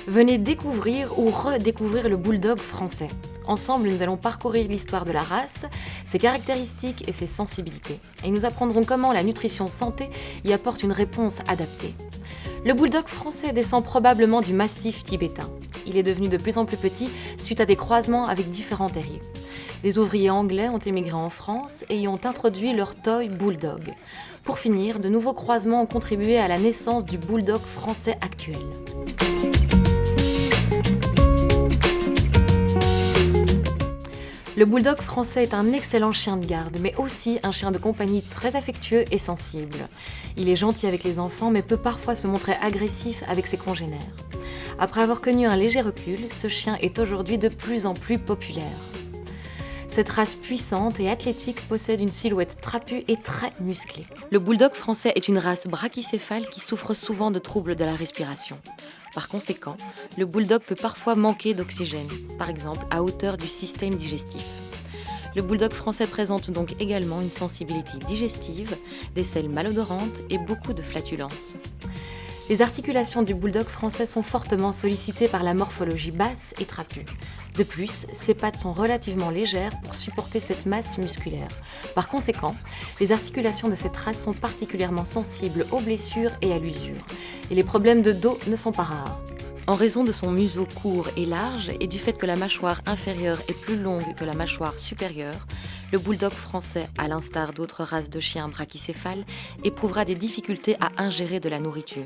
Venez découvrir ou redécouvrir le bulldog français. Ensemble, nous allons parcourir l'histoire de la race, ses caractéristiques et ses sensibilités. Et nous apprendrons comment la nutrition santé y apporte une réponse adaptée. Le bulldog français descend probablement du mastif tibétain. Il est devenu de plus en plus petit suite à des croisements avec différents terriers. Des ouvriers anglais ont émigré en France et y ont introduit leur toy bulldog. Pour finir, de nouveaux croisements ont contribué à la naissance du bulldog français actuel. Le bulldog français est un excellent chien de garde, mais aussi un chien de compagnie très affectueux et sensible. Il est gentil avec les enfants, mais peut parfois se montrer agressif avec ses congénères. Après avoir connu un léger recul, ce chien est aujourd'hui de plus en plus populaire. Cette race puissante et athlétique possède une silhouette trapue et très musclée. Le bulldog français est une race brachycéphale qui souffre souvent de troubles de la respiration. Par conséquent, le bulldog peut parfois manquer d'oxygène, par exemple à hauteur du système digestif. Le bulldog français présente donc également une sensibilité digestive, des selles malodorantes et beaucoup de flatulences. Les articulations du bulldog français sont fortement sollicitées par la morphologie basse et trapue. De plus, ses pattes sont relativement légères pour supporter cette masse musculaire. Par conséquent, les articulations de cette race sont particulièrement sensibles aux blessures et à l'usure. Et les problèmes de dos ne sont pas rares. En raison de son museau court et large et du fait que la mâchoire inférieure est plus longue que la mâchoire supérieure, le bulldog français, à l'instar d'autres races de chiens brachycéphales, éprouvera des difficultés à ingérer de la nourriture.